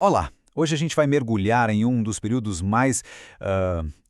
Olá! Hoje a gente vai mergulhar em um dos períodos mais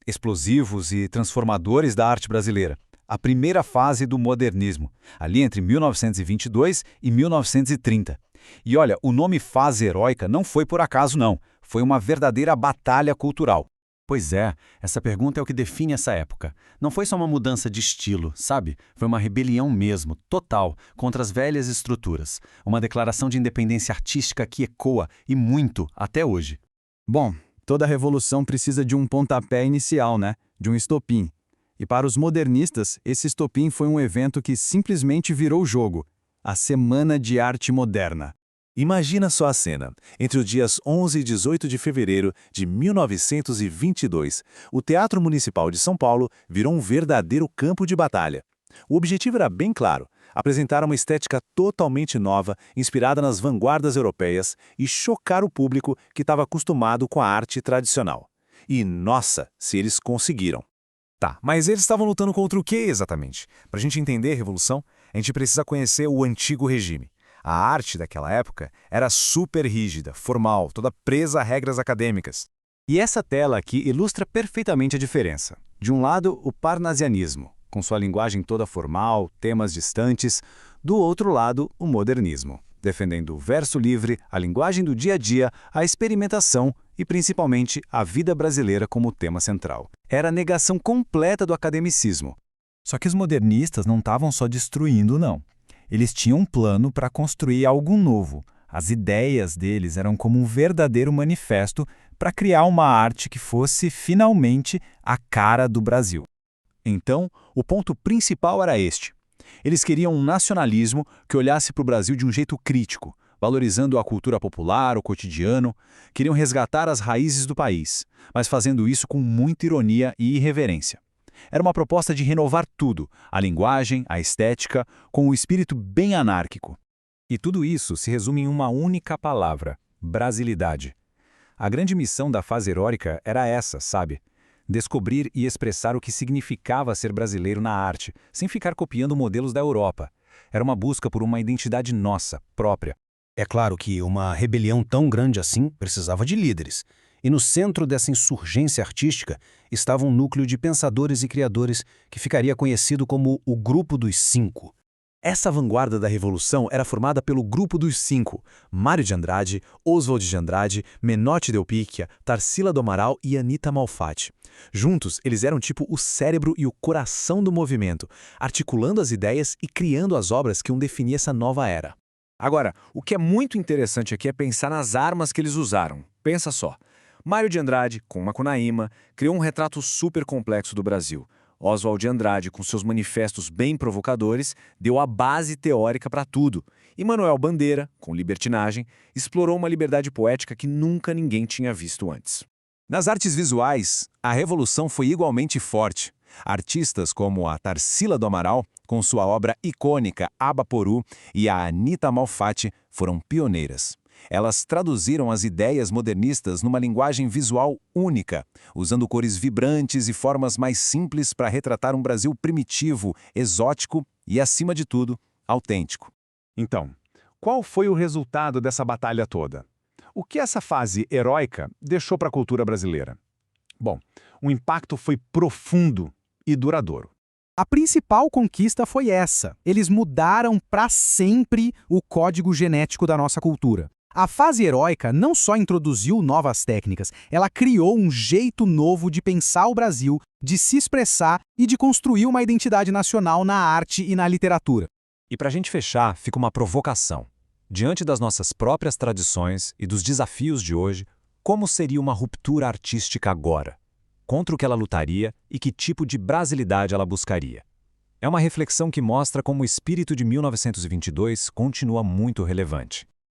explosivos e transformadores da arte brasileira. A primeira fase do modernismo, ali entre 1922 e 1930. E olha, o nome fase heróica não foi por acaso não, foi uma verdadeira batalha cultural. Pois é, essa pergunta é o que define essa época. Não foi só uma mudança de estilo, sabe? Foi uma rebelião mesmo, total, contra as velhas estruturas. Uma declaração de independência artística que ecoa, e muito, até hoje. Bom, toda revolução precisa de um pontapé inicial, né? De um estopim. E para os modernistas, esse estopim foi um evento que simplesmente virou o jogo. A Semana de Arte Moderna. Imagina só a cena. Entre os dias 11 e 18 de fevereiro de 1922, o Teatro Municipal de São Paulo virou um verdadeiro campo de batalha. O objetivo era bem claro: apresentar uma estética totalmente nova, inspirada nas vanguardas europeias, e chocar o público que estava acostumado com a arte tradicional. E, nossa, se eles conseguiram. Tá, mas eles estavam lutando contra o que exatamente? Para a gente entender a Revolução, a gente precisa conhecer o antigo regime. A arte daquela época era super rígida, formal, toda presa a regras acadêmicas. E essa tela aqui ilustra perfeitamente a diferença. De um lado, o parnasianismo, com sua linguagem toda formal, temas distantes. Do outro lado, o modernismo, defendendo o verso livre, a linguagem do dia a dia, a experimentação e, principalmente, a vida brasileira como tema central. Era a negação completa do academicismo. Só que os modernistas não estavam só destruindo, não. Eles tinham um plano para construir algo novo. As ideias deles eram como um verdadeiro manifesto para criar uma arte que fosse, finalmente, a cara do Brasil. Então, o ponto principal era este. Eles queriam um nacionalismo que olhasse para o Brasil de um jeito crítico, valorizando a cultura popular, o cotidiano. Queriam resgatar as raízes do país, mas fazendo isso com muita ironia e irreverência. Era uma proposta de renovar tudo, a linguagem, a estética, com um espírito bem anárquico. E tudo isso se resume em uma única palavra: brasilidade. A grande missão da fase heróica era essa, sabe? Descobrir e expressar o que significava ser brasileiro na arte, sem ficar copiando modelos da Europa. Era uma busca por uma identidade nossa, própria. É claro que uma rebelião tão grande assim precisava de líderes. E no centro dessa insurgência artística estava um núcleo de pensadores e criadores que ficaria conhecido como o Grupo dos Cinco. Essa vanguarda da Revolução era formada pelo Grupo dos Cinco: Mário de Andrade, Oswald de Andrade, Menotti Del Picchia, Tarsila do Amaral e Anita Malfatti. Juntos, eles eram tipo o cérebro e o coração do movimento, articulando as ideias e criando as obras que iam definir essa nova era. Agora, o que é muito interessante aqui é pensar nas armas que eles usaram. Pensa só. Mário de Andrade, com Macunaíma, criou um retrato super complexo do Brasil. Oswald de Andrade, com seus manifestos bem provocadores, deu a base teórica para tudo. E Manuel Bandeira, com Libertinagem, explorou uma liberdade poética que nunca ninguém tinha visto antes. Nas artes visuais, a revolução foi igualmente forte. Artistas como a Tarsila do Amaral, com sua obra icônica Abaporu, e a Anita Malfatti foram pioneiras. Elas traduziram as ideias modernistas numa linguagem visual única, usando cores vibrantes e formas mais simples para retratar um Brasil primitivo, exótico e, acima de tudo, autêntico. Então, qual foi o resultado dessa batalha toda? O que essa fase heróica deixou para a cultura brasileira? Bom, o impacto foi profundo e duradouro. A principal conquista foi essa. Eles mudaram para sempre o código genético da nossa cultura. A fase heróica não só introduziu novas técnicas, ela criou um jeito novo de pensar o Brasil, de se expressar e de construir uma identidade nacional na arte e na literatura. E para a gente fechar, fica uma provocação. Diante das nossas próprias tradições e dos desafios de hoje, como seria uma ruptura artística agora? Contra o que ela lutaria e que tipo de brasilidade ela buscaria? É uma reflexão que mostra como o espírito de 1922 continua muito relevante.